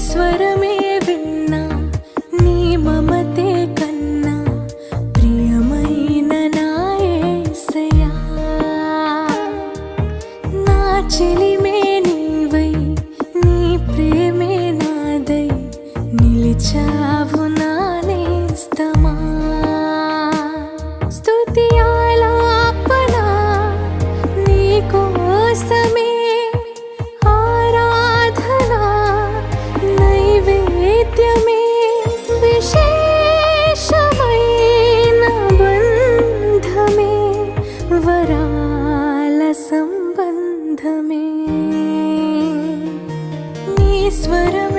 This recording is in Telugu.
స్వరమే విన్నా నీ మమతే కన్నా ప్రియమైన నా యేసయ్యా నా చెలిమే నీవై నీ ప్రేమే నాదై నిలిచావు నా నేస్తమా స్తుతి ఆలాపన నీ కోసమే నైవేద్యమే విశేషమైన బంధమే వరాల సంబంధమే నీ స్వరం